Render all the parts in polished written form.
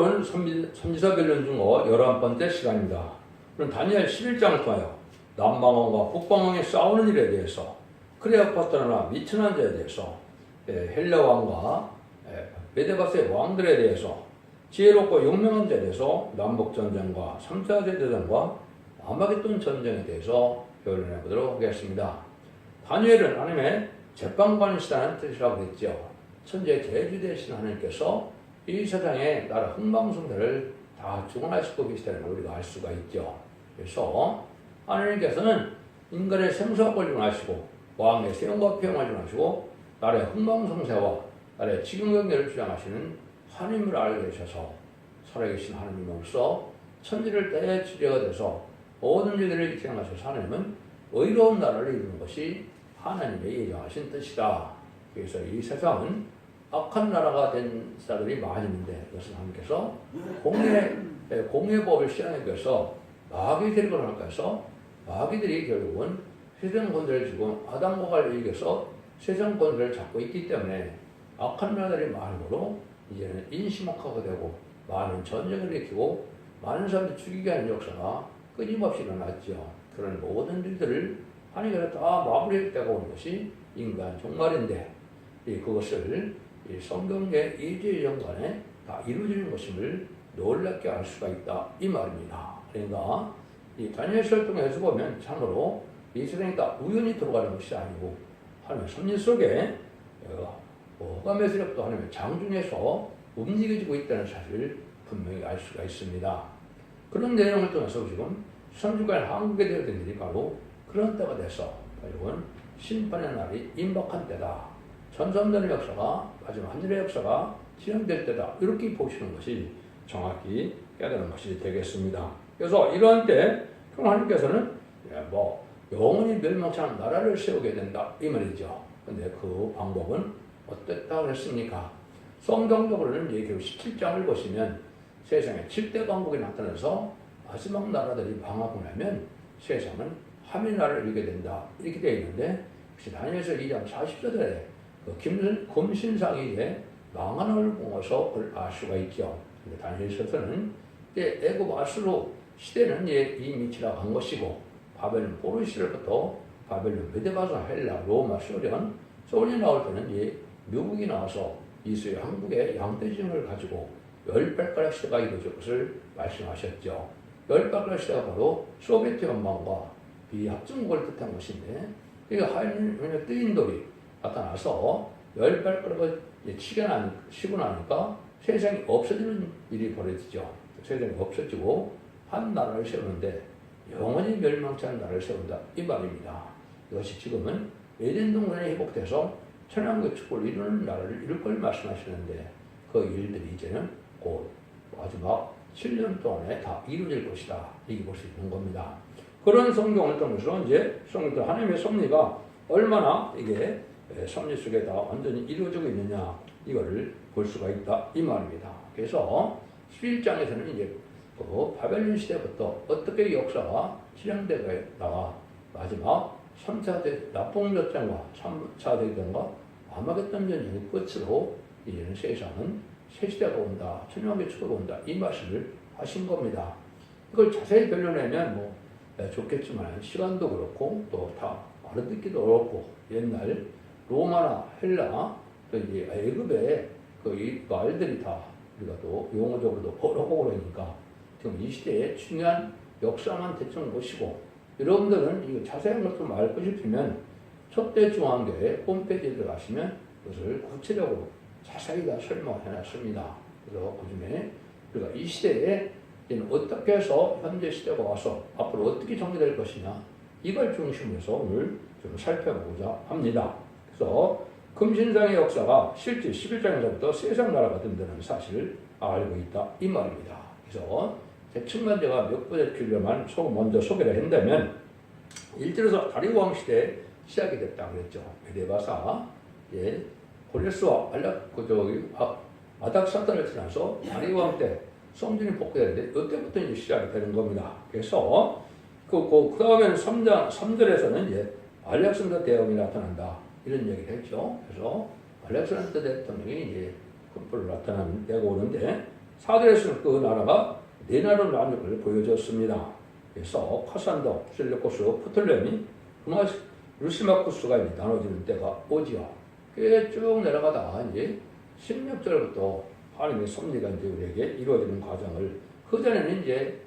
선지서 변론 중 11번째 시간입니다. 오늘 다니엘 11장을 통하여 남방왕과 북방왕이 싸우는 일에 대해서, 클레오파트라나 미천한 자에 대해서, 헬라 왕과 메데바스의 왕들에 대해서, 지혜롭고 용맹한 자에 대해서, 남북전쟁과 3차 세대전과 아마겟돈 전쟁에 대해서 변론해 보도록 하겠습니다. 다니엘은 하나님의 재판관이시다는 뜻이라고 했죠. 천재 대주되신 하나님께서 이 세상에 나라 흥망성쇠를 다 주관하시고 계시다는 걸 우리가 알 수가 있죠. 그래서 하나님께서는 인간의 생사와 권리를 하시고 왕의 세움과 평화를 주관하시고 나라의 흥망성쇠와 나라의 지경경제를 주장하시는 하나님을 알게 되셔서 살아계신 하나님으로서 천지를 대지배가 돼서 모든 일들을 진행하셔서 하나님은 의로운 나라를 이루는 것이 하나님의 예정하신 뜻이다. 그래서 이 세상은 악한 나라가 된 사람들이 많이 있는데 그것은 하나님께서 공의법을 실현하기 위해서 마귀 데리고 나가기 위해서 마귀들이 결국은 세상 권세를 쥐고 아담과 하와를 이겨서 세상 권세를 잡고 있기 때문에 악한 나라들이 많으므로 이제는 인신목하게 되고 많은 전쟁을 일으키고 많은 사람들이 죽이게 하는 역사가 끊임없이 일어났죠. 그런 모든 일들을 하나님께서 다 마무리되고 오는 것이 인간 종말인데 그것을 이 성경의 이주의 연관에 다 이루어지는 것임을 놀랍게 알 수가 있다 이 말입니다. 그러니까 이 다니엘서를 통해서 보면 참으로 이 세상이 다 우연히 들어가는 것이 아니고 하나님의 섭리 속에 호감의 세력도 하나님의 장중에서 움직여지고 있다는 사실을 분명히 알 수가 있습니다. 그런 내용을 통해서 지금 3주간 한국에 되어진 일이 바로 그런 때가 돼서 결국은 심판의 날이 임박한 때다. 천삼년의 역사가 마지막 하늘의 역사가 진행될 때다. 이렇게 보시는 것이 정확히 깨달은 것이 되겠습니다. 그래서 이러한 때 하나님께서는 영원히 멸망치 않은 나라를 세우게 된다 이 말이죠. 근데 그 방법은 어땠다고 했습니까? 성경적으로는 예계로 17장을 보시면 세상에 7대 강국이 나타나서 마지막 나라들이 방하고 나면 세상은 하나님의 나라를 이루게 된다 이렇게 되어 있는데 혹시 다니엘서 2장 40절에 금신상이 망한 얼을 보면서 그걸 알 수가 있죠. 근데 다니엘서는 애굽 아수르 시대는 이미 지나간 것이고 바벨론 포로 시절부터 바벨론 메데바스 헬라 로마 소련이 나올 때는 미국이 나와서 이스라엘 한국의 양대지정을 가지고 열발가락 시대가 이루어질 것을 말씀하셨죠. 열발가락 시대가 바로 소비에트 연방과 비합중국을 뜻한 것인데 이 하얀 뜨인 돌이 나타나서 열발가락을 치고 나니까 세상이 없어지는 일이 벌어지죠. 세상이 없어지고 한 나라를 세우는데 영원히 멸망치 않은 나라를 세운다 이 말입니다. 이것이 지금은 에덴 동산이 회복돼서 천연의 축복을 이루는 나라를 이룰 걸 말씀하시는데 그 일들이 이제는 곧 마지막 7년 동안에 다 이루어질 것이다 이렇게 볼 수 있는 겁니다. 그런 성경을 통해서 이제 성경 하나님의 섭리가 얼마나 이게 섭리 속에 다 완전히 이루어지고 있느냐 이거를 볼 수가 있다 이 말입니다. 그래서 11장에서는 이제 그 바벨론 시대부터 어떻게 역사가 실행되다가 마지막 3차 납봉전쟁과 3차 대전과 아마겟돈 전쟁의 끝으로 이제는 세상은 새 시대가 온다, 천년왕국의 축복이 온다 이 말씀을 하신 겁니다. 이걸 자세히 변론하면 좋겠지만 시간도 그렇고 또 다 알아듣기도 어렵고 옛날 로마나 헬라 또 애굽의 이 말들이 다 우리가 또 용어적으로도 어렵고 그러니까 지금 이 시대의 중요한 역사만 대충 보시고 여러분들은 이거 자세한 것도 알고 싶으면 첫대 중앙교회 홈페이지에 들어가시면 그것을 구체적으로 자세히 다 설명해놨습니다. 그래서 그중에 우리가 이 시대에 어떻게 해서 현재 시대가 와서 앞으로 어떻게 정리될 것이냐 이걸 중심으로 해서 오늘 좀 살펴보고자 합니다. 그래서 금신상의 역사가 실제 11장에서부터 세상 나라가 된다는 사실을 알고 있다 이 말입니다. 그래서 대충만 제가 몇 번의 필요만 먼저 소개를 한다면 1절에서 다리오 왕 시대에 시작이 됐다고 그랬죠. 메데바사 고레스와 아닥사탄을 지나서 다리오 왕 때 성전이 복구되는데 이때부터 이제 시작이 되는 겁니다. 그래서 그 다음에는 3절에서는 이제 알렉산더 대왕이 나타난다 이런 얘기를 했죠. 그래서 알렉산더 대통령이 이제 급부로 나타나고 오는데 사드레스는 그 나라가 네 나라로 나뉘는 걸 보여줬습니다. 그래서 카산도, 셀레코스, 프톨레미, 루시마쿠스가 이제 나눠지는 때가 오지요. 그게 쭉 내려가다가 이제 16절부터 하나님의 섭리가 이제 우리에게 이루어지는 과정을, 그전에는 이제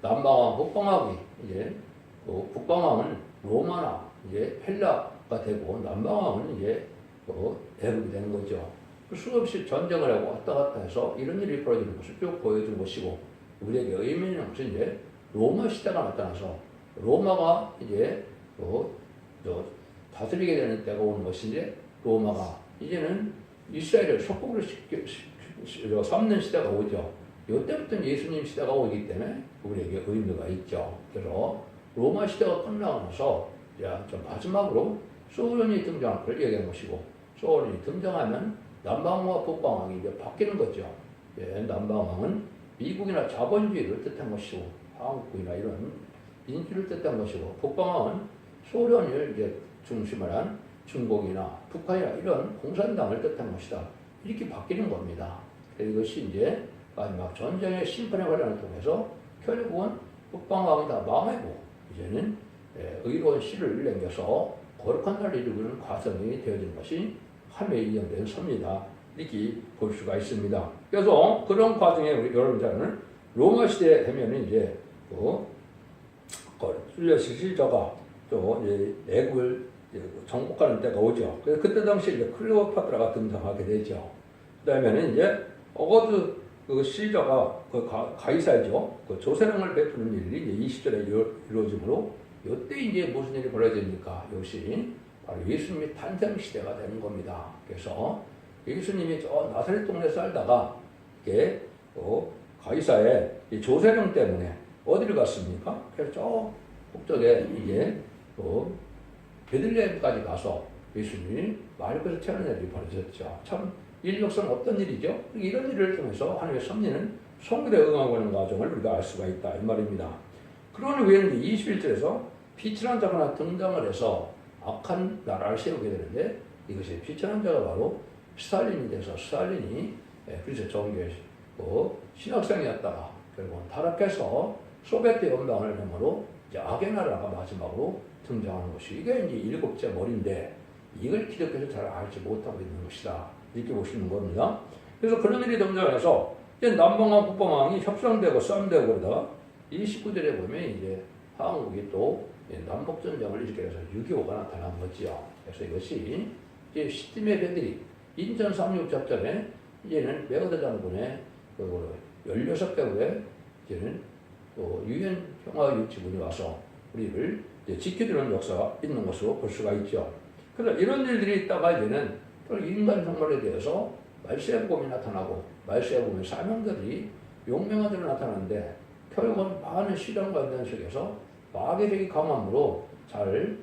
남방왕, 북방왕이 이제 북방왕은 로마나 이제 헬라가 되고 남방왕은 이제 애국이 되는 거죠. 수없이 전쟁을 하고 왔다 갔다 해서 이런 일이 벌어지는 것을 쭉 보여준 것이고, 우리에게 의미 있는 것은 이제 로마 시대가 나타나서 로마가 이제 다스리게 되는 때가 오는 것이 이제 로마가 이제는 이스라엘을 속국으로 삼는 시대가 오죠. 이때부터는 예수님 시대가 오기 때문에 우리에게 의미가 있죠. 그래서 로마 시대가 끝나고 나서 좀 마지막으로 소련이 등장할 걸 얘기한 것이고, 소련이 등장하면 남방왕과 북방왕이 이제 바뀌는 거죠. 남방왕은 미국이나 자본주의를 뜻한 것이고, 한국이나 이런 민주를 뜻한 것이고, 북방왕은 소련을 이제 중심으로 한 중국이나 북한이나 이런 공산당을 뜻한 것이다. 이렇게 바뀌는 겁니다. 이것이 이제 마지막 전쟁의 심판의 과정을 통해서 결국은 북방왕이 다 망하고 이제는 의로운 씨를 남겨서 거룩한 날을 이루는 과정이 되어지는 것이 함에 인정된 섭니다. 이렇게 볼 수가 있습니다. 그래서 그런 과정에 우리 여러분들은 로마 시대에 되면 이제 줄리어스 시저가 또 애국을 정복하는 때가 오죠. 그래서 그때 당시에 이제 클레오파트라가 등장하게 되죠. 그다음에는 이제 어거드 시저가 가이사죠. 조세령을 베푸는 일이 이제 20절에 이루어지므로 이때 이제 무슨 일이 벌어집니까? 이것이 바로 예수님의 탄생 시대가 되는 겁니다. 그래서 예수님이 저 나사렛 동네 살다가 이게 가이사의 조세령 때문에 어디를 갔습니까? 그래서 저 북쪽에 이제 베들레헴까지 가서 예수님이 마르크에서 태어난 일이 벌어졌죠. 참 인력성 없던 일이죠. 이런 일을 통해서 하나님의 섭리는 성결에 응하고 있는 과정을 우리가 알 수가 있다 이 말입니다. 그러는 후에는 21절에서 비천한 자가 하나 등장을 해서 악한 나라를 세우게 되는데, 이것이 비천한 자가 바로 스탈린이 돼서, 스탈린이 그리스 종교의 신학생이었다가 결국은 타락해서 소비에트 연방을 너머로 악의 나라가 마지막으로 등장하는 것이, 이게 이제 일곱째 머리인데 이걸 기독교에서 잘 알지 못하고 있는 것이다. 이렇게 보시는 겁니다. 그래서 그런 일이 등장해서 이제 남방왕, 북방왕이 협상되고 싸움되고 그러다가 29절에 보면 이제 한국이 또 남북전쟁을 일으켜서 6.25가 나타난 거지요. 그래서 이것이 이제 시티메 배들이 인천 3.6 작전에 이제는 메가더 장군의 16배구에 이제는 유엔 평화 유치군이 와서 우리를 이제 지켜주는 역사가 있는 것으로 볼 수가 있죠. 그래서 이런 일들이 있다가 이제는 또 인간 정말에 대해서 말세복음이 나타나고, 말세복음의 사명들이 용맹한 대로 나타나는데 결국은 많은 시련과 연단 속에서 마귀력이 강함으로 잘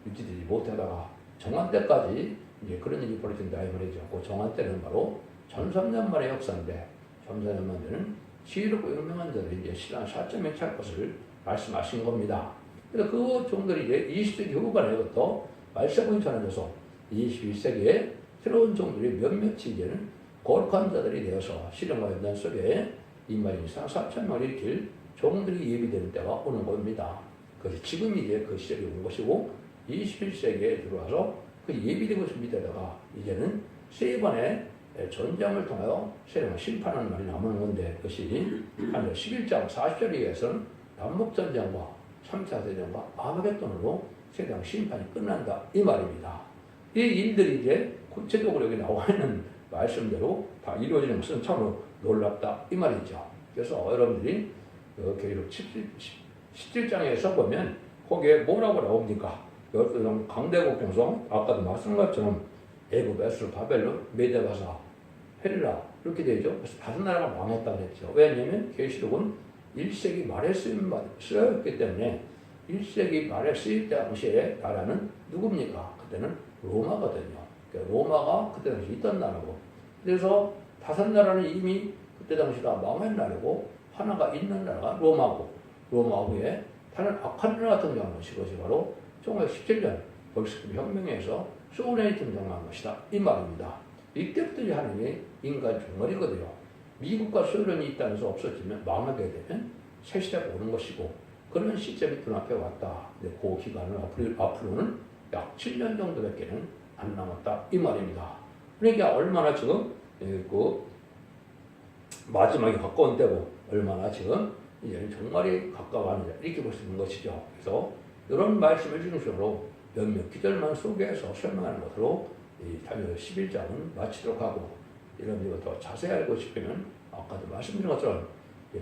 유지되지 못하다가 정한 때까지 이제 그런 일이 벌어진다 이 말이죠. 그 정한 때는 바로 1300년 만의 역사인데, 1300년 만에는 지혜롭고 용맹한 자들이 이제 신앙 4점에 찰 것을 말씀하신 겁니다. 그래서 그 종들이 이제 20세기 후반에부터 말세복음이 전해져서 21세기에 새로운 종들이 몇몇이 이제는 거룩한 자들이 되어서 시련과 연단 속에 이마인 이상 4천명을 일으킬 종들이 예비되는 때가 오는 겁니다. 그래서 지금 이제 그 시절이 온 것이고, 21세기에 들어와서 그 예비되고 준비되다가 이제는 세 번의 전쟁을 통하여 세상을 심판하는 날이 남은 건데, 그것이 한 11장 40절에 의해서는 남북전쟁과 3차 대전과 아마겟돈으로 세상 심판이 끝난다 이 말입니다. 이 일들이 이제 구체적으로 여기 나와 있는 말씀대로 다 이루어지는 것은 참으로 놀랍다 이 말이죠. 그래서 여러분들이 계시록 17장에서 보면 거기에 뭐라고 나옵니까? 강대국 병성, 아까도 말씀한 것처럼 애굽, 에스로, 바벨론, 메데바사, 헬라 이렇게 되죠. 그래서 다른 나라가 망했다고 했죠. 왜냐하면 계시록은 1세기 말에 쓰였기 때문에 1세기 말에 쓰일 당시에 나라는 누굽니까? 그때는 로마거든요. 그러니까 로마가 그때 당시 있던 나라고, 그래서 다섯 나라는 이미 그때 당시 다 망한 나라고, 하나가 있는 나라가 로마고, 로마 후에 다른 악한 나라가 등장한 것이 바로 1917년 bol셰비크 혁명에서 소련이 등장한 것이다 이 말입니다. 이때부터 하나님이 인간 종말이거든요. 미국과 소련이 있다면서 없어지면 망하게 되면 새 시대가 오는 것이고 그런 시점이 눈앞에 왔다. 근데 그 기간은 앞으로는 약 7년 정도밖에는 안 남았다. 이 말입니다. 그러니까 얼마나 지금 그 마지막에 가까운 때고 얼마나 지금 이제는 정말이 가까워하느냐 이렇게 볼 수 있는 것이죠. 그래서 이런 말씀을 중심으로 몇몇 기절만 소개해서 설명하는 것으로 이 다니엘 11장은 마치도록 하고 이런 일을 더 자세히 알고 싶으면 아까도 말씀드린 것처럼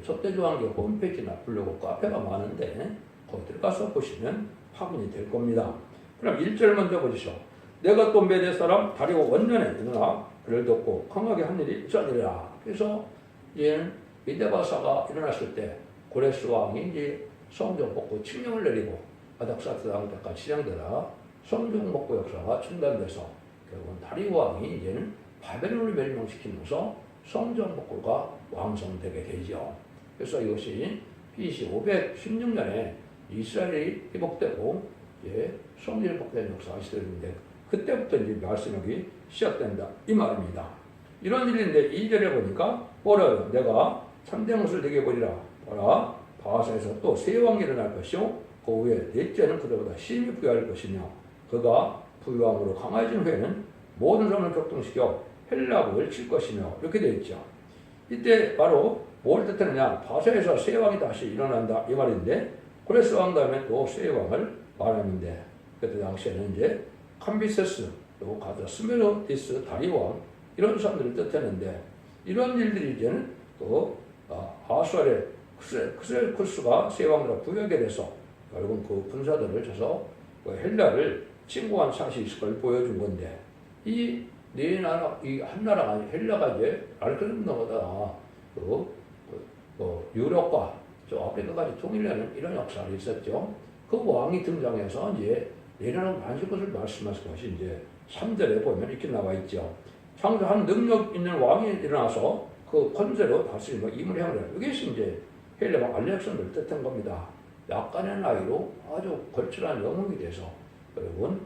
촛대조항교 홈페이지나 블로그 카페가 많은데 거기 들어가서 보시면 확인이 될 겁니다. 그럼 1절 먼저 보시죠. 내가 또 메대 사람 다리오 원년에 일어나 그를 돕고 강하게 한 일이 있었느니라. 그래서 이제는 미드바사가 일어났을 때 고레스 왕이 이제 성전 복구 칙령을 내리고 아닥사스 왕 때까지 진행되다 성전 복구 역사가 중단돼서 결국은 다리오 왕이 이제는 바벨론을 멸망시키면서 성전 복구가 완성되게 되죠. 그래서 이것이 BC 516년에 이스라엘이 회복되고 성전이 복구된 역사가 있었는데 그때부터 이제 말씀하기 시작된다 이 말입니다. 이런 일인데 2절에 보니까 뭐라요? 내가 참된 것을 내게 보리라. 보라 바하사에서 또 새 왕이 일어날 것이요 그 후에 넷째는 그들보다 심히 부유할 것이며 그가 부유함으로 강해진 후에는 모든 사람을 격동시켜 헬라국을 칠 것이며 이렇게 되어 있죠. 이때 바로 뭘 뜻하느냐? 바사에서 새 왕이 다시 일어난다 이 말인데 고레스 왕 다음에 또 새 왕을 말하는데 그때 당시에는 이제 캄비세스 그리고 가자 스메로디스 다리왕 이런 사람들을 뜻했는데 이런 일들이 이제는 또 아수알의 크셀쿠스가 새 왕으로 부여하게 돼서 결국 그 군사들을 쳐서 헬라를 침공한 사실이 있을 걸 보여준 건데 이 네 나라, 이 한 나라가 아니 헬라가 이제 알크산더보다 유럽과 저 아프리카까지 통일하는 이런 역사가 있었죠. 그 왕이 등장해서 이제 내려는 많을 것을 말씀하신 것이 이제 3절에 보면 이렇게 나와 있죠. 창조한 능력 있는 왕이 일어나서 그 권세로 다스리며 임을 향하라. 이것이 이제 헬라 왕 알렉산더를 뜻한 겁니다. 약간의 나이로 아주 걸출한 영웅이 돼서 여러분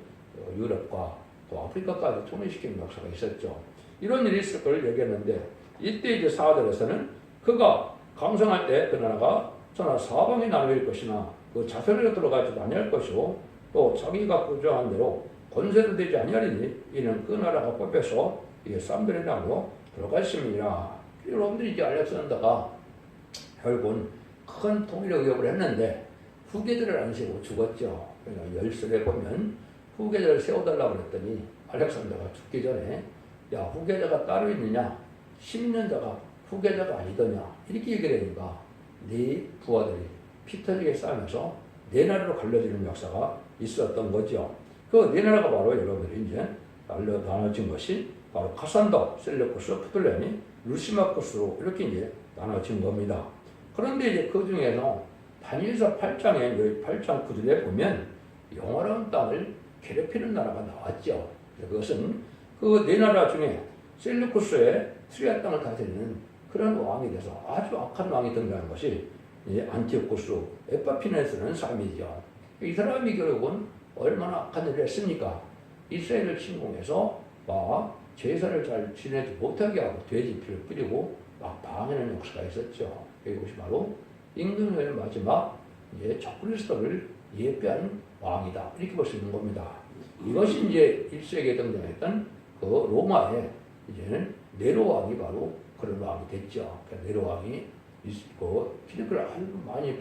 유럽과 또 아프리카까지 통일시키는 역사가 있었죠. 이런 일이 있을 걸 얘기했는데 이때 이제 4절에서는 그가 강성할 때 그 나라가 전하 사방에 나누일 것이나 그 자손으로 들어가지도 아니할 것이고 또 자기가 구조한 대로 권세도 되지 아니하리니 이는 그 나라가 뽑혀서 이게 쌈들이 나고 들어갔습니다. 여러분들이 이제 알렉산더가 결국은 큰 통일의 위협을 했는데 후계자를 안 세우고 죽었죠. 그러니까 열설에 보면 후계자를 세워달라고 그랬더니 알렉산더가 죽기 전에 야 후계자가 따로 있느냐 10년자가 후계자가 아니더냐 이렇게 얘기를 하니까 네 부하들이 피 터지게 싸우면서 네 나라로 갈라지는 역사가 있었던 거죠. 그 네 나라가 바로 여러분들이 이제 나눠진 것이 바로 카산더, 셀레쿠스, 프툴레미, 루시마쿠스로 이렇게 이제 나눠진 겁니다. 그런데 이제 그 중에서 다니엘서 8장에 여기 8장 9절에 보면 영화로운 땅을 괴롭히는 나라가 나왔죠. 그것은 그 네 나라 중에 셀레쿠스의 트리아 땅을 다스리는 그런 왕이 돼서 아주 악한 왕이 등장한 것이 안티오쿠스 에파피네스라는 사람이죠. 이 사람이 결국은 얼마나 악한 일을 했습니까? 이스라엘을 침공해서 막 제사를 잘 지내지 못하게 하고 돼지피를 뿌리고 막 방해하는 역사가 있었죠. 이것이 바로 임금의 마지막 적그리스도를 예표한 왕이다. 이렇게 볼 수 있는 겁니다. 이것이 이제 1세기에 등장했던 그 로마의 이제는 네로 왕이 바로 그런 왕이 됐죠. 그러니까 네로 왕이 피리크를 아주 많이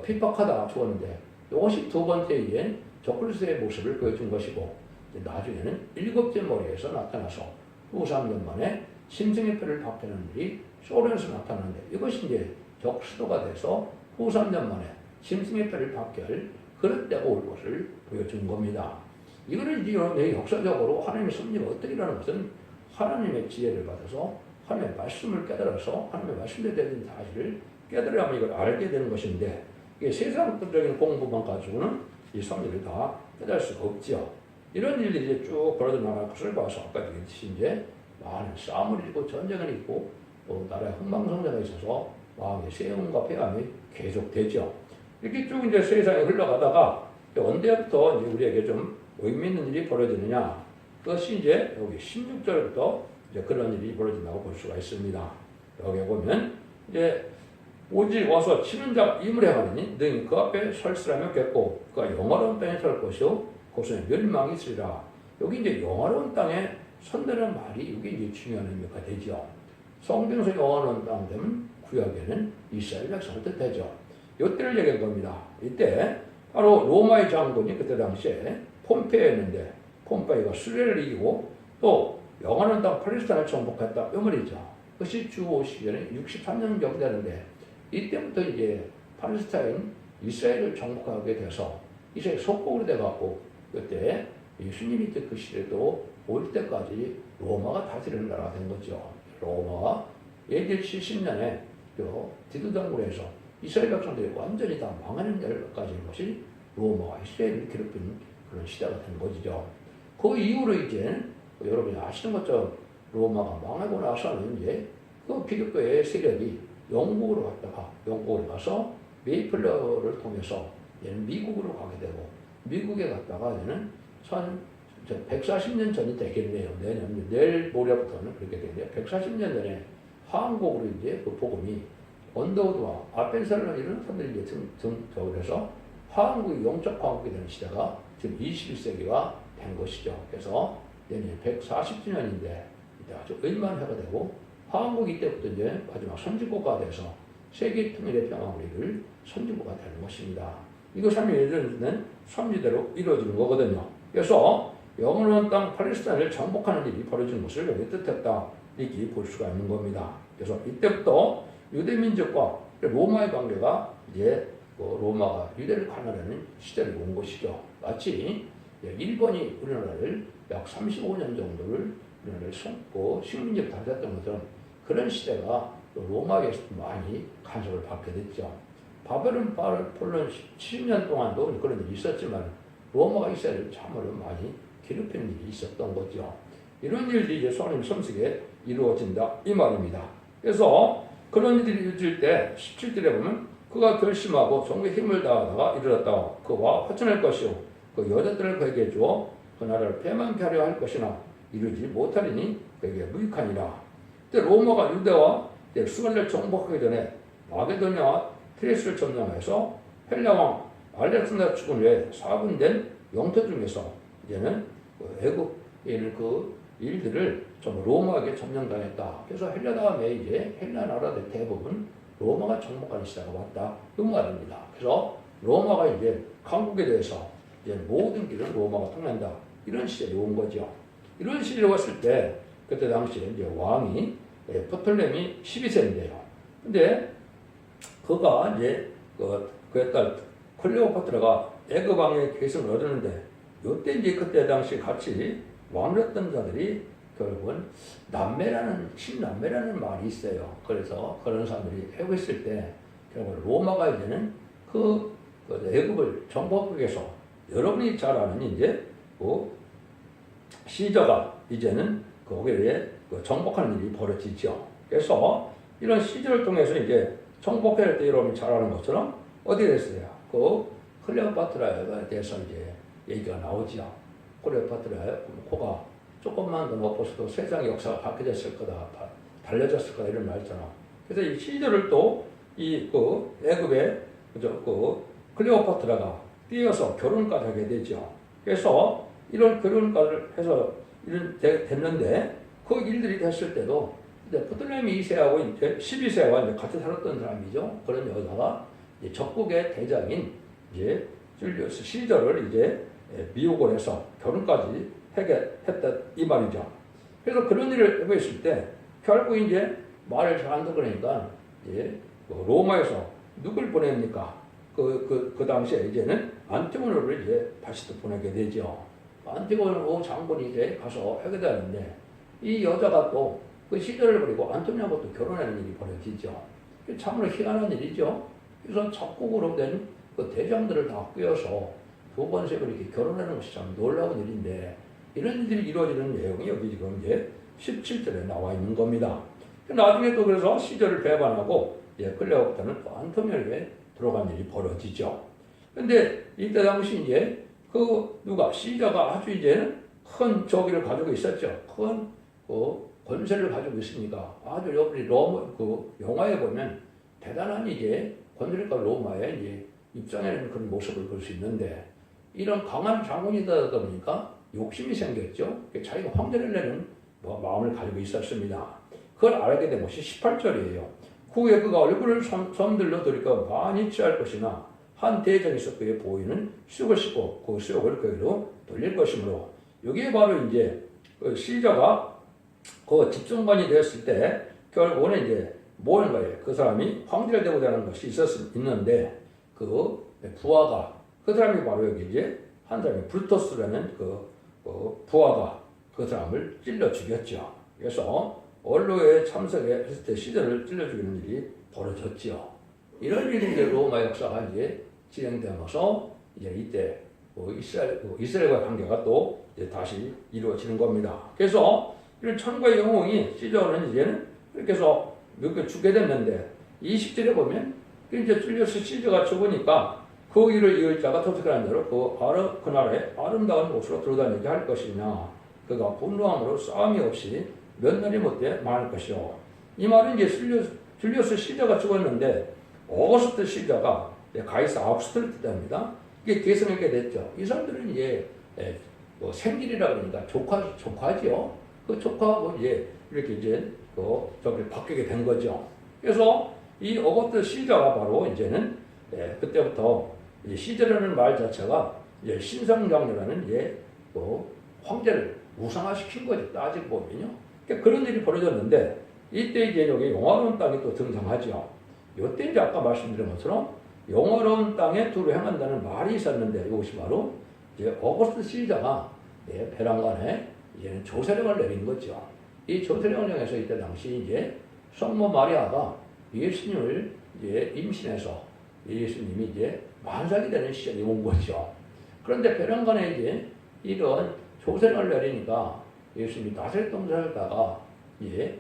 핍박하다 죽었는데 이것이 두 번째 이제 적그리스도의 모습을 보여준 것이고 나중에는 7째 머리에서 나타나서 후 3년 만에 심승의 표를 받게하는 일이 소련에서 나타나는데 이것이 이제 적수도가 돼서 후 3년 만에 심승의 표를 받게 할 그런 때가 올 것을 보여준 겁니다. 이거는 이제 역사적으로 하나님의 섭리가 어떻게 일어나는 것은 하나님의 지혜를 받아서 하나님의 말씀을 깨달아서 하나님의 말씀에 대한 사실을 깨달아야만 이걸 알게 되는 것인데 이게 세상적인 공부만 가지고는 이 섭리를 다 깨달을 수가 없죠. 이런 일들이 이제 쭉 벌어져 나갈 것을 봐서 아까 얘기했듯이 이제 많은 싸움을 일고 전쟁을 있고 또 나라의 흥망성쇠가 있어서 마음의 세움과 폐함이 계속되죠. 이렇게 쭉 이제 세상에 흘러가다가 언제부터 이제 우리에게 좀 의미 있는 일이 벌어지느냐? 그것이 이제 여기 16절부터 이제 그런 일이 벌어진다고 볼 수가 있습니다. 여기 보면 이제 오직 와서 치는 자 이물에 하리니 너희 그 앞에 설스라며 겠고 그가 영화로운 땅에 설 것이요 그것은 멸망이 있으리라. 여기 이제 영화로운 땅에 선다는 말이 이게 이제 중요한 의미가 되죠. 성경에서 영화로운 땅 되면 구약에는 이스라엘 백성을 뜻하죠. 이때를 얘기한 겁니다. 이때 바로 로마의 장군이 그때 당시에 폼페이였는데 폼페이가 수레를 이기고 또 영화로운 땅 팔레스타인을 정복했다 이 말이죠. 그것이 주호 시기에는 63년 정도 되는데 이때부터 이제 팔레스타인 이스라엘을 정복하게 돼서 이스라엘 속국으로 돼갖고 그때 예수님이 그 시대도 올 때까지 로마가 다스리는 나라가 된 거죠. 로마가 AD 70년에 디도당군에서 이스라엘 백성들이 완전히 다 망하는 날까지 것이 로마가 이스라엘을 괴롭히는 그런 시대가 된 것이죠. 그 이후로 이제 여러분이 아시는 것처럼 로마가 망하고 나서는 이제 그 기독교의 세력이 영국으로 갔다가 영국으로 가서 메이플러를 통해서 얘는 미국으로 가게 되고 미국에 갔다가 얘는 140년 전이 되겠네요. 내일 모레부터는 그렇게 되는데 140년 전에 한국으로 이제 그 복음이 언더우드와 아펜살론 이런 사람들이 이제 등장을 해서 한국이 영적 한국이 되는 시대가 지금 21세기가 된 것이죠. 그래서 내년 140주년인데 아주 의미한 해가 되고 한국이 이때부터 이제 마지막 선진국가가 돼서 세계 통일의 평화를 이룰 선진국가 되는 것입니다. 이것이 이루어지는 선지대로 이루어지는 거거든요. 그래서 영원한 땅 팔레스타인을 정복하는 일이 벌어지는 것을 여기 뜻했다 이렇게 볼 수가 있는 겁니다. 그래서 이때부터 유대민족과 로마의 관계가 이제 로마가 유대를 관할하는 시대를 온 것이죠. 마치 일본이 우리나라를 약 35년 정도를 우리나라를 숨고 식민지를 다녔던 것처럼 그런 시대가 로마에서 많이 간섭을 받게 됐죠. 바벨론 폴론 70년 동안도 그런 일이 있었지만 로마가 이스라엘을 참으로 많이 괴롭히는 일이 있었던 거죠. 이런 일들이 이제 성령 섬석에 이루어진다 이 말입니다. 그래서 그런 일들이 이루어질 때 17절에 보면 그가 결심하고 종의 힘을 다하다가 이르렀다. 그와 화천할 것이요 그 여자들을 그에게 주어 그 나라를 패망케 하려 할 것이나 이루지 못하리니 그에게 무익하니라. 그때 로마가 유대와 수갈레를 정복하기 전에 마게도냐와 트레스를 점령해서 헬라왕 알렉산더 죽은 후에 사분된 영토 중에서 이제는 애국에는 그 일들을 좀 로마에게 점령당했다. 그래서 헬라 다음에 이제 헬라 나라들 대부분 로마가 정복하는 시대가 왔다. 그 말입니다. 그래서 로마가 이제 강국에 대해서 이제 모든 길은 로마가 통한다. 이런 시절이 온 거죠. 이런 시절이 왔을 때 그때 당시에 이제 왕이 프톨레미 12세인데요. 근데 그가 이제 그의 딸 클레오파트라가 애굽 왕의 계승을 얻었는데 이때 이제 그때 당시 같이 왕랬던 자들이 결국은 친남매라는 말이 있어요. 그래서 그런 사람들이 해고했을 때 결국 로마가 이제는 그 애굽을 정복하기 위해서 여러분이 잘 아는 이제 시저가 이제는 거기에 정복하는 일이 벌어지죠. 그래서 이런 시저를 통해서 이제 정복할 때 여러분이 잘 아는 것처럼 어디에 됐어요? 그 클레오파트라에 대해서 이제 얘기가 나오죠. 클레오파트라의 코가 조금만 더 높아서도 세상의 역사가 바뀌어졌을 거다, 달라졌을 거다 이런 말 있잖아. 그래서 이 시저를 또 애굽의 클레오파트라가 뛰어서 결혼까지 하게 되죠. 그래서 이런 결혼까지 해서 이런 됐는데 그 일들이 됐을 때도 이제 프톨레미 2세하고 이제 12세와 이제 같이 살았던 사람이죠. 그런 여자가 이제 적국의 대장인 이제 줄리우스 시저를 이제 미혹을 해서 결혼까지 했다 이 말이죠. 그래서 그런 일을 해보였을 때 결국 이제 말을 잘 안 듣으니까 이제 로마에서 누굴 보냅니까? 그 당시에 이제는 안티고노를 이제 다시 또 보내게 되죠. 안티고노 장군이 이제 가서 하게 되는데 이 여자가 또 그 시절을 버리고 안토니아하고 또 결혼하는 일이 벌어지죠. 참으로 희한한 일이죠. 그래서 적국으로 된 그 대장들을 다 꿰어서 두 번씩을 이렇게 결혼하는 것이 참 놀라운 일인데 이런 일들이 이루어지는 내용이 여기 지금 이제 17절에 나와 있는 겁니다. 나중에 또 그래서 시절을 배반하고 클레오파트라는 또 안토니아에게 들어간 일이 벌어지죠. 근데 이때 당시 이제 시저가 아주 이제는 큰 저기를 가지고 있었죠. 큰 권세를 가지고 있으니까 아주 여러분이 그 영화에 보면 대단한 이제 권세가 로마의 이제 입장에는 그런 모습을 볼 수 있는데 이런 강한 장군이다 보니까 욕심이 생겼죠. 자기가 황제를 내는 마음을 가지고 있었습니다. 그걸 알게 된 것이 18절이에요. 후에 그가 얼굴을 손들러 들이까 많이 취할 것이나 한 대장에서 그의 보이는 쑥을 씻고 그 쑥을 그에게로 돌릴 것이므로 여기에 바로 이제 그 시저가 그 집중관이 되었을 때 결국은 이제 뭐는 거예요? 그 사람이 황제를 되고자 하는 것이 있는데 그 부하가 그 사람이 바로 여기 이제 한 사람이 브루토스라는 그 부하가 그 사람을 찔러 죽였죠. 그래서 언로에 참석했을 때 시저를 찔러 죽이는 일이 벌어졌죠. 이런 일이 이제 로마 역사가 이제 진행되면서 이제 이때 이스라엘과 관계가 또 이제 다시 이루어지는 겁니다. 그래서 이런 천국의 영웅이 시저는 이제는 이렇게 해서 몇 개 죽게 됐는데 20절에 보면 이제 찔려서 시저가 죽으니까 그 일을 이을 자가 도둑이라는 대로 그 나라의 아름다운 곳으로 들어다니게 할 것이냐 그가 분노함으로 싸움이 없이 몇 날이 못돼 망할 것이요. 이 말은 이제 줄리어스 시저가 죽었는데 오거스트 시저가 가이사 아우구스트를 뜻합니다. 이게 계승하게 됐죠. 이 사람들은 이제 뭐 생질이라 그러니까 조카지요. 그 조카하고 이제 이렇게 이제 저기 바뀌게 된 거죠. 그래서 이 오거스트 시저가 바로 이제는 그때부터 이제 시저라는 말 자체가 이제 신성장려라는 이제 황제를 우상화시킨 거죠. 따지고 보면요. 그러니까 그런 일이 벌어졌는데 이때 이제 여기 영화로운 땅이 또 등장하죠. 이때 이제 아까 말씀드린 것처럼 영화로운 땅에 두루 행한다는 말이 있었는데 이것이 바로 이제 오거스트 시저가 베란간에 이제는 조세령을 내린 거죠. 이 조세령을 통해서 이때 당시 이제 성모 마리아가 예수님을 이제 임신해서 예수님이 이제 만삭이 되는 시절이 온 거죠. 그런데 베란간에 이제 이런 조세령을 내리니까 예수님이 나사렛 동산에 살다가 이제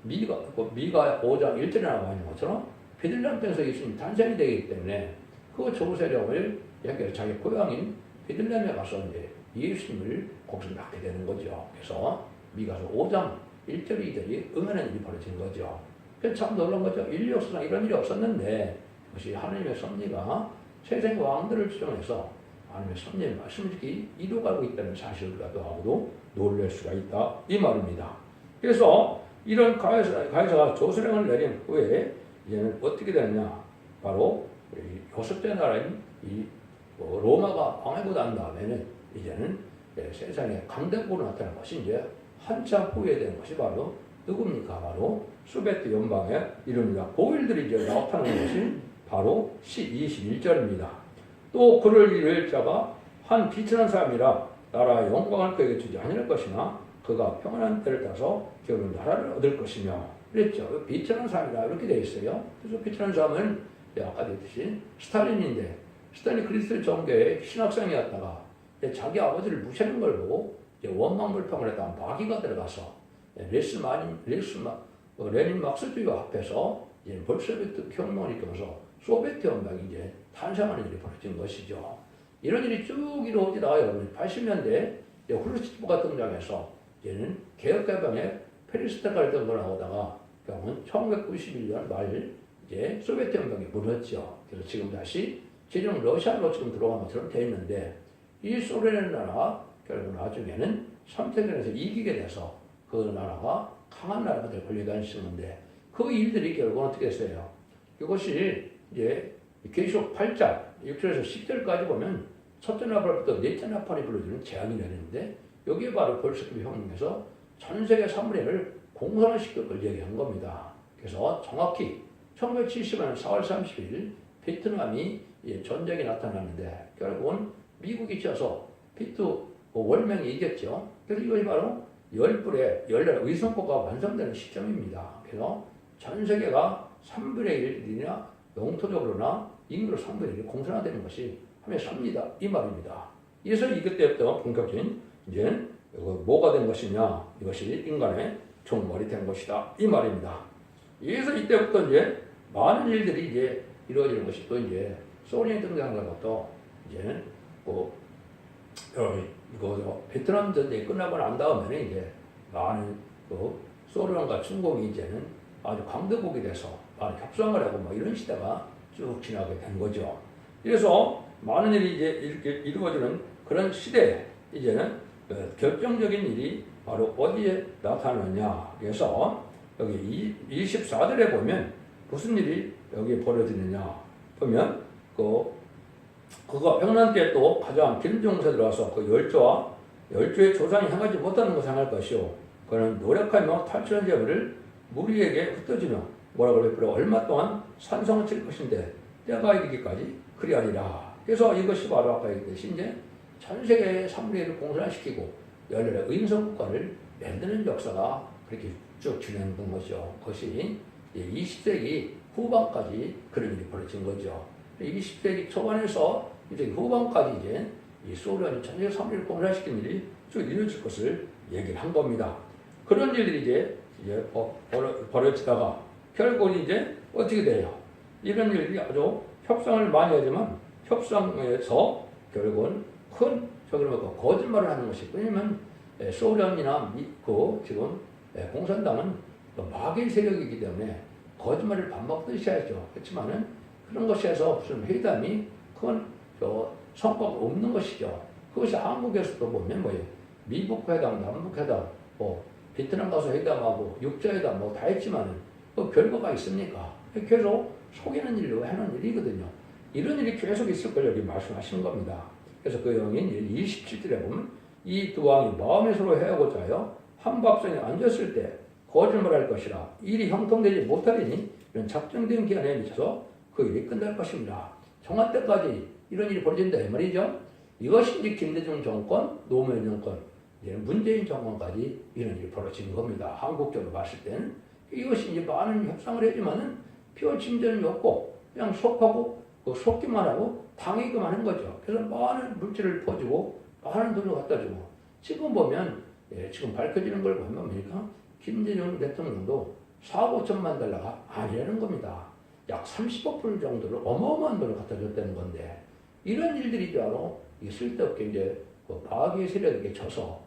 미가 5장 1절에 나와 있는 것처럼 베들레헴 땅에서 예수님이 탄생이 되기 때문에 그 조세령을 여기 자기 고향인 베들레헴에 가서 이제 예수님을 거기서 낳게 되는 거죠. 그래서 미가서 5장 1절 2절이 응하는 일이 벌어진 거죠. 그래서 참 놀라운 거죠. 인류 역사상 이런 일이 없었는데 그것이 하나님의 섭리가 세상 왕들을 추정해서 하나님의 섭리의 말씀을 이루어가고 있다는 사실을 가지고도 놀랄 수가 있다 이 말입니다. 그래서 이런 가이사가 조세령을 내린 후에 이제는 어떻게 되느냐 바로 요셉대 나라인 이 로마가 망하고 난 다음에는 이제는 세상에 강대국으로 나타난 것이 이제 한참 후회되는 것이 바로 누굽니까? 바로 소베트 연방에 이릅니다. 그 일들이 이제 나타나는 것이 바로 21절입니다. 또 그를 이룰 자가 한 비천한 사람이라 나라의 영광을 그에게 주지 아니할 것이나 그가 평안한 때를 따서 결국 나라를 얻을 것이며 그랬죠. 비천한 사람이라 이렇게 되어 있어요. 그래서 비천한 사람은 아까 얘기했듯이 스탈린인데 스탈린 그리스도 종교의 신학생이었다가 자기 아버지를 무시하는 걸 보고 원망불평을 했다가 마귀가 들어가서 레닌 막스주의와 합해서 볼셰비크 혁명을 일으키면서 소비에트 연방이 이제 탄생하는 일이 벌어진 것이죠. 이런 일이 쭉 이루어지다가 여러분 80년대 후르시초프가 등장해서 이제는 개혁개방에 페리스타까지 등장하다가 결국은 1991년 말 이제 소비에트 연방이 무너졌죠. 그래서 지금 다시 지금 러시아로 지금 들어간 것처럼 되어 있는데 이 소련의 나라 결국 나중에는 삼태전에서 이기게 돼서 그 나라가 강한 나라가 될 권리가 있었는데 그 일들이 결국은 어떻게 했어요? 이것이 이제 계시록 8장 6절에서 10절까지 보면 첫째 나팔부터 넷째 나팔이 불러주는 재앙이 내리는데 여기에 바로 볼셰비크 혁명에서 전 세계 3분의 1을 공산화시킬 걸 얘기한 겁니다. 그래서 정확히 1970년 4월 30일 베트남이 전쟁이 나타났는데 결국은 미국이 쳐서 월명이 이겼죠. 그래서 이것이 바로 열불의 열나라 위성국가가 완성되는 시점입니다. 그래서 전 세계가 3분의 1이나 영토적으로나 인구로 3분의 1이 공산화되는 것이 하면 삽니다. 이 말입니다. 그래서 이때부터 본격적인 이제 뭐가 된 것이냐 이것이 인간의 종말이 된 것이다. 이 말입니다. 그래서 이때부터 이제 많은 일들이 이제 이루어지는 것이 또 이제 소련이 등장한 것도 이제 이거 베트남 전쟁이 끝나고 난 다음에는 이제 많은 그 소련과 중국이 이제는 아주 강대국이 돼서 협상을 하고 뭐 이런 시대가 쭉 지나게 된 거죠. 그래서 많은 일이 이제 이렇게 이루어지는 그런 시대에 이제는 결정적인 일이 바로 어디에 나타나느냐. 그래서 여기 24절에 보면 무슨 일이 여기 벌어지느냐 보면 그가 평난 때 또 가장 길정세 들어와서 그 열조의 조상이 행하지 못하는 것을 행할 것이요 그는 노력하며 탈출한 재물을 무리에게 흩어지며 뭐라고 그랬더라 얼마 동안 산성을 칠 것인데 때가 이르기까지 그리하리라. 그래서 이것이 바로 아까 얘기했듯이 이제 전 세계의 3분의 1을 공산시키고 열렬한 의인성국가를 만드는 역사가 그렇게 쭉 진행된 것이죠. 그것이 20세기 후반까지 그런 일이 벌어진 거죠. 20세기 초반에서 이제 후반까지 이제 이 소련이 전 세계 3분의 1을 공산시킨 일이 쭉 이루어질 것을 얘기를 한 겁니다. 그런 일들이 이제 벌어지다가 결국 이제 어떻게 돼요? 이런 일들이 아주 협상을 많이 하지만 협상에서 결국은 큰 거짓말을 하는 것이 왜냐면 소련이나 지금 공산당은 마귀의 세력이기 때문에 거짓말을 반복듯이 하죠. 그렇지만은 그런 것에서 무슨 회담이 큰 성과가 없는 것이죠. 그것이 한국에서도 보면 뭐예요? 미국 회담, 남북 회담, 베트남 가서 회담하고 육자회담 다 했지만은 그 결과가 있습니까? 계속 속이는 일로 하는 일이거든요. 이런 일이 계속 있을 걸 여기 말씀하시는 겁니다. 그래서 그 영인 27절에 보면 이 두 왕이 마음에 서로 해하고자 하여 한 밥상에 앉았을 때 거짓말할 것이라 일이 형통되지 못하리니 이런 작정된 기한에 미쳐서 그 일이 끝날 것입니다. 정한 때까지 이런 일이 벌어진다 이 말이죠. 이것이 이제 김대중 정권, 노무현 정권, 이제 문재인 정권까지 이런 일이 벌어진 겁니다. 한국적으로 봤을 때는 이것이 이제 많은 협상을 하지만은 표 진전이 없고 그냥 속하고 속기만 하고 당하기만 한 거죠. 그래서 많은 물질을 퍼주고 많은 돈을 갖다 주고 지금 보면 지금 밝혀지는 걸 보면 뭡니까? 김대중 대통령도 4억 5천만 달러가 아니라는 겁니다. 약 30억 불 정도를 어마어마한 돈을 갖다 줬다는 건데 이런 일들이 바로 쓸데없게 이제 마귀의 세력에게 져서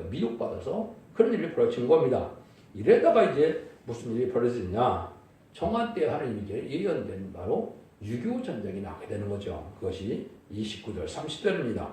미혹받아서 그런 일이 벌어진 겁니다. 이래다가 이제 무슨 일이 벌어지냐? 정한 때 하는 이제 예언된 바로 6.25 전쟁이 나게 되는 거죠. 그것이 29절 30절입니다.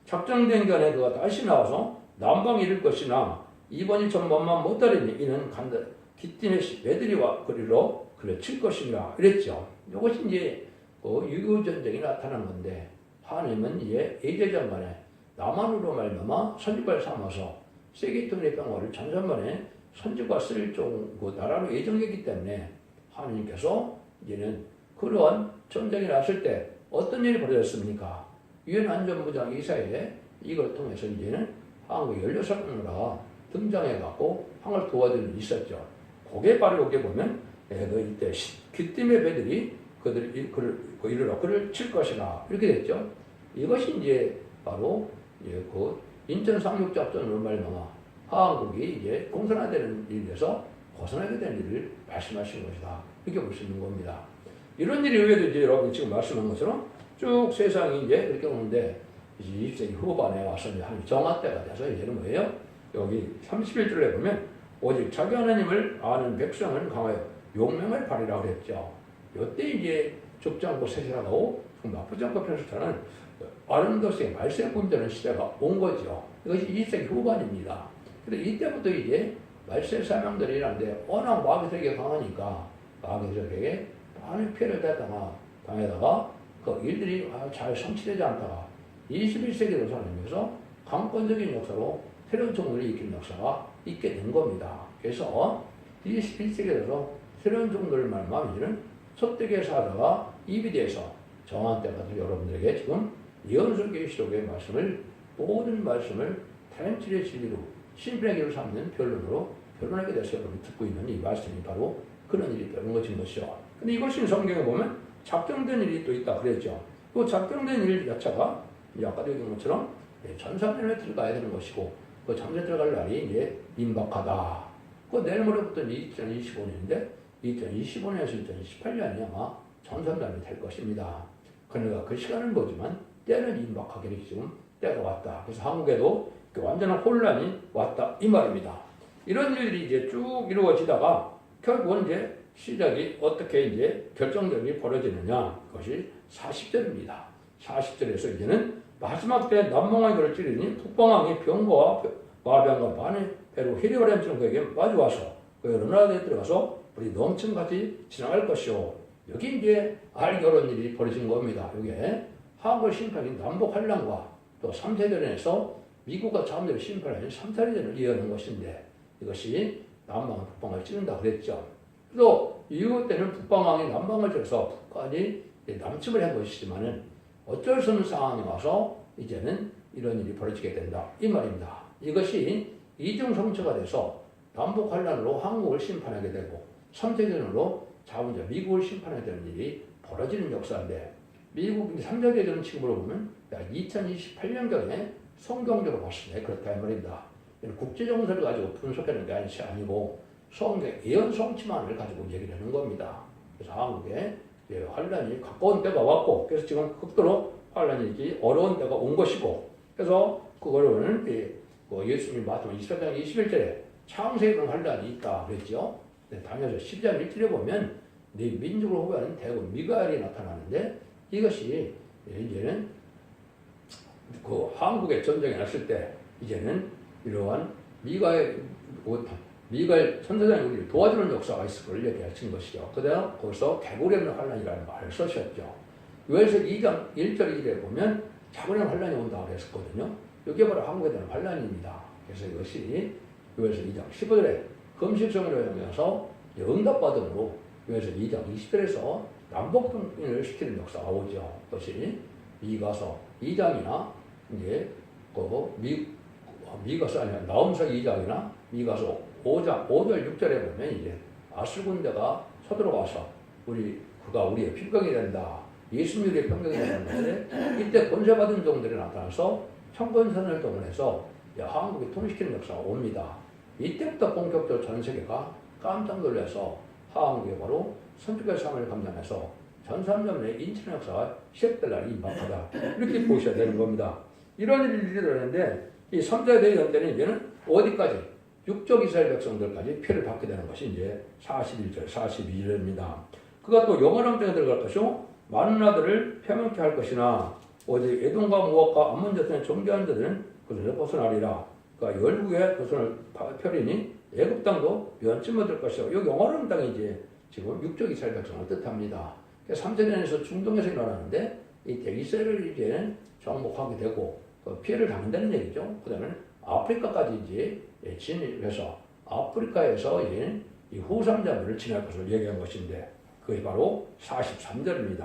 작정된 견에 그가 다시 나와서 남방에 이를 것이나 이번이 전번만 못하리니 이는 간다 기띠네 애들이와 그리로 그를 칠 것이라 이랬죠. 이것이 이제 6.25 전쟁이 나타난 건데 하나님은 이제 예제장간에 남한으로 말미암아 선지과를 삼아서 세계통일의 평화를 전선만에 선지과 쓸 그 나라로 예정했기 때문에 하나님께서 이제는 그러한 전쟁이 났을 때 어떤 일이 벌어졌습니까? 유엔 안전부장 이사회에 이걸 통해서 이제는 한국 16나라 등장해갖고 한국을 도와주는 일이 있었죠. 그게 바로 여기 보면 이때 기띠의 배들이 그를 칠 것이라 이렇게 됐죠. 이것이 이제 바로 그 인천 상륙작전으로 말미암아 한국이 이제 공산화되는 일에서 벗어나게 되는 일을 말씀하신 것이다. 이렇게 볼 수 있는 겁니다. 이런 일이 외에도 이제 여러분이 지금 말씀한 것처럼 쭉 세상이 이제 그렇게 오는데 이제 20세기 후반에 와서 한 정화 때가 돼서 이제는 뭐예요? 여기 31절에 보면 오직 자기 하나님을 아는 백성은 강하여 용맹을 발휘라 그랬죠. 이때 이제 죽지 않고 세실하고 나쁘지 않고 편수차는 아는 것에 말세 분되는 시대가 온 거죠. 이것이 20세기 후반입니다. 그런데 이때부터 이제 말세 사명들이 일하는데 워낙 마귀 세력이 강하니까 마귀 세력에게 많은 피해를 당하다가 그 일들이 잘 성취되지 않다가 21세기로 살아가면서 강권적인 역사로 새로운 종들을 일으키는 역사가 있게 된 겁니다. 그래서 21세기에 들어서 새로운 종들을 말하면 첫대계 사자가 입이 돼서 정한 때가 여러분들에게 지금 예언서 계시록의 모든 말씀을 다연질의 진리로 신분의 길을 삼는 변론하게 돼서 여러분이 듣고 있는 이 말씀이 바로 그런 일이 벌어진 것이죠. 근데 이것이 성경에 보면 작정된 일이 또 있다 그랬죠. 그 작정된 일 자체가 아까도 얘기한 것처럼 전산년에 들어가야 되는 것이고 그 전세 들어갈 날이 이제 임박하다. 그 내일 모레부터 2025년인데 2025년에서 2028년이 아마 전산년이 될 것입니다. 그러니까 그 시간은 보지만 때는 임박하기로 지금 때가 왔다. 그래서 한국에도 완전한 혼란이 왔다 이 말입니다. 이런 일들이 이제 쭉 이루어지다가 결국은 이제 시작이 어떻게 이제 결정적이 벌어지느냐, 그것이 40절입니다. 40절에서 이제는 마지막 때 남몽왕이 그를 찌르니 북방왕이 병거와 마병과 반의 배로 히리바를 햄치는 그에게 마주와서 그 여러 나라에 들어가서 우리 넘침같이 지나갈 것이요. 여기 이제 알게 어려운 일이 벌어진 겁니다. 이게 한국 심판이 남북 환란과 또 3세대련에서 미국과 자원들의 심판을 3세대련을 이어가는 것인데 이것이 남방은 북방을 찌른다 그랬죠. 또 이후 때는 북방왕이 남방을 찌르서 북한이 남침을 한 것이지만은 어쩔 수 없는 상황이 와서 이제는 이런 일이 벌어지게 된다 이 말입니다. 이것이 이중성처가 돼서 남북 환란으로 한국을 심판하게 되고 3세대전으로 자본자 미국을 심판하게 되는 일이 벌어지는 역사인데 미국 3세대전 칙으로 보면 2028년경에 성경적으로 봤을 때 그렇다 이 말입니다. 국제정세를 가지고 분석하는 게 아니고 성경 예언 성취만을 가지고 얘기를 하는 겁니다. 그래서 한국에 환란이 가까운 때가 왔고 그래서 지금 극도로 환란이 어려운 때가 온 것이고 그래서 그거로는 예수님 말씀 24장 21절에 창세기 환란이 있다 그랬죠. 다니엘서 10장 1절에 보면 네 민족을 호위하는 대군 미가엘이 나타나는데 이것이 이제는 그 한국의 전쟁이 났을 때 이제는 이러한 미가엘 선사장이 우리를 도와주는 역사가 있을 걸 얘기하신 것이죠. 그다음 거기서 개구리 없는 환란이라는 말을 쓰셨죠. 요에서 2장 1절 2절에 보면 개구리 없는 환란이 온다 그랬었거든요. 이게 바로 한국에 대한 환란입니다. 그래서 이것이 요에서 2장 15절에 금식성으로 영해서 응답받음으로 요에서 2장 20절에서 남북통일을 시키는 역사가 오죠. 그것이 미가서 2장이나 이제 미가서 아니라 나홈서 2장이나 미가서 5장 5절 6절에 보면 이제 아술 군대가 서들어와서 그가 우리의 필경이 된다. 예수님의 평경이 되는데 이때 권세받은 종들이 나타나서 청건선을 동원해서 한국에 통일시키는 역사가 옵니다. 이때부터 본격적으로 전 세계가 깜짝 놀라서 한국에 바로 선축의 삶을 감당해서 전산점의 인천 역사가 시작될 날이 임박하다. 이렇게 보셔야 되는 겁니다. 이런 일이 일어나는데 이 3자 대전 때는 이제는 어디까지? 육적 이스라엘 백성들까지 피해를 받게 되는 것이 이제 41절, 42절입니다. 그가 또 영원한 땅에 들어갈 것이요 많은 나라들을 패망케 할 것이나 어제 에돔과 모압과 암몬 자손의 존귀한 자들은 그들을 벗어나리라. 그러니까 열국의 조선을 펴리니 애굽 땅도 면쯤 얻을 것이요. 이 영원한 땅이 이제 지금 육적 이스라엘 백성을 뜻합니다. 3세년에서 중동에서 일어나는데 이때 이스라엘을 이제 정복하게 되고 피해를 당한다는 얘기죠. 그 다음에 아프리카까지 이제 진입해서 아프리카에서 이제 이 후삼자들을 지날 것을 얘기한 것인데 그게 바로 43절입니다.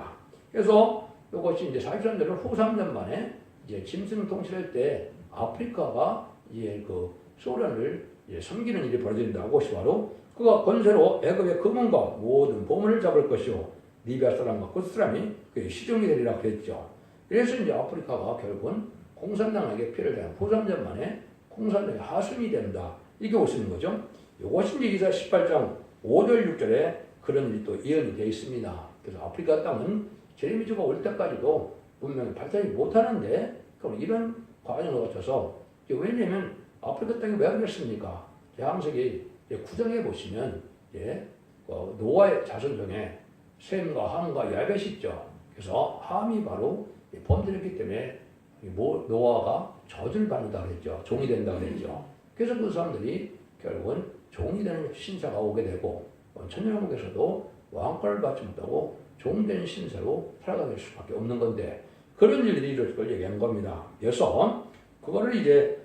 그래서 이것이 이제 43절은 후삼년 만에 이제 짐승 통치할 때 아프리카가 이제 그 소련을 이제 섬기는 일이 벌어진다고 그것이 바로 그가 권세로 애굽의 금은과 모든 보물을 잡을 것이요 리비아 사람과 그 사람이 그의 시종이 되리라 그랬죠. 그래서 이제 아프리카가 결국은 공산당에게 피해를 당한 후삼년 만에 공산당의 하순이 된다. 이게 오시는 거죠. 이것이 이제 이사 18장 5절 6절에 그런 일이 또 예언이 되어 있습니다. 그래서 아프리카 땅은 제레미주가 올 때까지도 분명히 발달이 못하는데 그럼 이런 과정을 거쳐서 왜냐하면 아프리카 땅이 왜 그랬습니까? 창세기 9장에 보시면 노아의 자손 중에 셈과 함과 야벳이 있죠. 그래서 함이 바로 범죄했기 때문에 노아가 저주를 받는다 그랬죠. 종이 된다 그랬죠. 그래서 그 사람들이 결국은 종이 되는 신사가 오게 되고 천년왕국에서도 왕권을 받지 못하고 종된 신사로 살아가게 될 수밖에 없는 건데 그런 일들이 이루어질 걸 얘기한 겁니다. 그래서 그거를 이제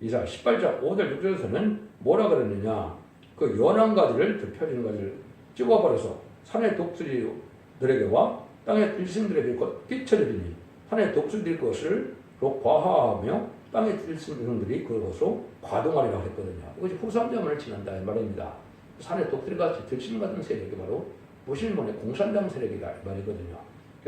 이사 18장 5절 6절에서는 뭐라 그랬느냐 그 연한 가지를 펴진 가지를 찍어버려서 산의 독수리들에게와 땅의 들짐들에게 끼쳐드리니 산의 독수리들 것을 과하하며 땅의 들짐들이 그것으로 과동하리라고 했거든요. 이것이 후삼자문을 지난다 이 말입니다. 산의 독수리같이 들짐 같은 세력이 바로 무신론의 공산당 세력이다 이 말이거든요.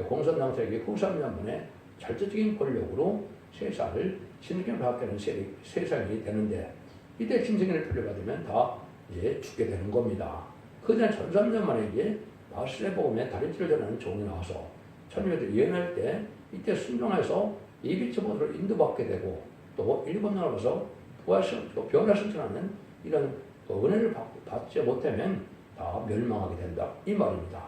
공산당 세력이 후삼자문의 절대적인 권력으로 세상을 진흙을 받게 하는 세상이 되는데 이때 짐승을 풀려받으면 다 이제 죽게 되는 겁니다. 그전 1300년 만에 이제 바스레 복음에 다리질을 전하는 종이 나와서 천주교들 예언할 때 이때 순종해서 이비처보를 인도받게 되고 또 일본 나라에서 변화신천하는 이런 은혜를 받지 못하면 다 멸망하게 된다 이 말입니다.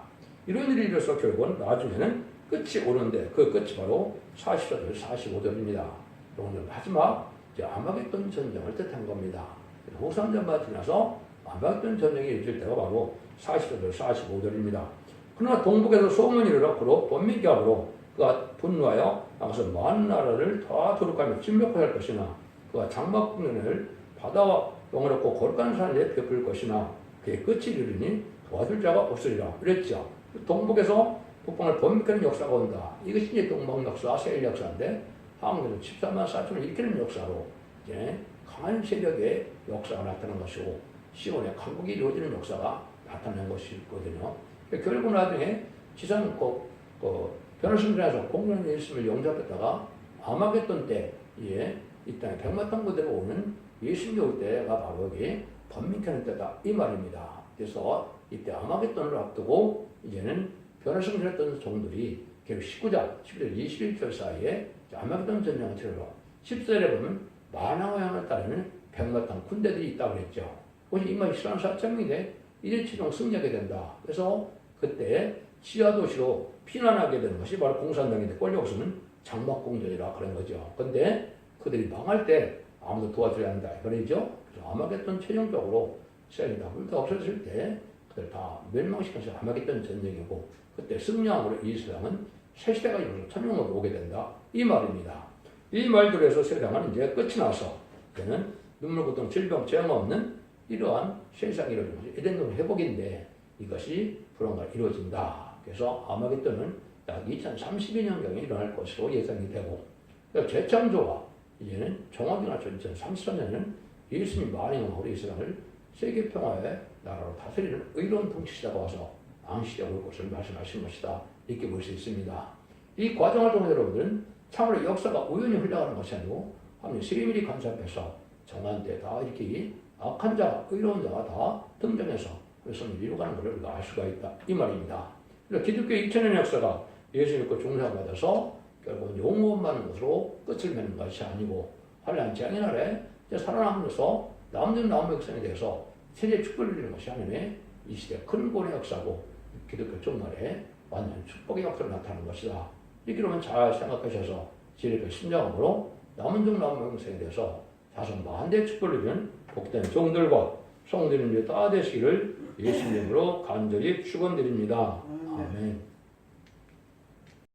이런 일이 일어서 결국은 나중에는 끝이 오는데 그 끝이 바로 44절 45절입니다. 오늘 마지막 아마겟돈 전쟁을 뜻한 겁니다. 후삼전만 지나서 아마겟돈 전쟁이 이루어질 때가 바로 44절 45절입니다. 그러나 동북에서 소문이 일어나고 번민기압으로 그가 분노하여 나가서 많은 나라를 다 도륙하며 침략하여 할 것이나 그가 장막국면을 바다와 영어롭고 거룩한 산에 베풀 것이나 그의 끝이 이르리니 도와줄 자가 없으리라 그랬죠. 동북에서 북방을 번민하는 역사가 온다. 이것이 이제 동방 역사, 세일 역사인데 한국에서 13만 4천을 일으키는 역사로 이제 강한 세력의 역사가 나타난 것이고 시온의 강국이 이루어지는 역사가 나타난 것이거든요. 결국 나중에 지상 변호심들에서 공론이 있음을 용접했다가 아마겟돈 때 이 땅에 백마탄 부대로 오는 예수님이 올 때가 바로 여기 번민케 때다 이 말입니다. 그래서 이때 아마겟돈을 앞두고 이제는 변호심을 했던 종들이 결국 19장 21절 사이에 아마겟돈 전쟁을 치르러 10절에 보면 만왕의 왕을 따르는 백마탄 군대들이 있다고 그랬죠. 그것이 이만 이스라엘 4천명인데 이제 최종 승리하게 된다. 그래서 그때 지하도시로 피난하게 되는 것이 바로 공산당인데 꼴려서는 장막공전이라 그런 거죠. 근데 그들이 망할 때 아무도 도와줘야 한다. 그러죠. 그래서 아마겟돈 최종적으로 이스라엘이 나불다 없어질 때 그들 다 멸망시켜서 아마겟돈 전쟁이고 그때 승리함으로 이스라엘은 새 시대가 이루어져 천년으로 오게 된다. 이 말입니다. 이 말들에서 세상은 이제 끝이 나서 그는 눈물, 고통, 질병, 재앙 없는 이러한 세상이 이루어진 것이 에덴동 회복인데 이것이 불언가 이루어진다. 그래서 아마겟돈은 약 2032년경에 일어날 것으로 예상이 되고 재창조와 이제는 정확히나 2033년에는 예수님 만행으로 이 세상을 세계 평화의 나라로 다스리는 의로운 통치자가 와서 앙시되어 올 것을 말씀하신 것이다. 이렇게 볼 수 있습니다. 이 과정을 통해 여러분들은 참으로 역사가 우연히 흘러가는 것이 아니고 하나님 세밀히 간섭해서 정한 때 다 이렇게 악한 자, 의로운 자가 다 등장해서 성을 이루어가는 것을 우리가 알 수가 있다. 이 말입니다. 기독교의 2000년 역사가 예수 믿고 중생받아서 결국 영원한 것으로 끝을 맺는 것이 아니고 환란 재앙의 날에 살아남으면서 남는 남의 역사에 대해서 세계 축복을 누리는 것이 하나님의 이 시대 큰 구원의 역사고 기독교 종말에 완전 축복의 역사로 나타나는 것이다. 이렇게 그러면 잘 생각하셔서 지혜롭게 심장으로 남은 종 남의 역사에 대해서 자손 만대의 축복을 누리는 복된 종들과 성도님들이 다 되시기를 예수님으로 간절히 축원드립니다. 아멘.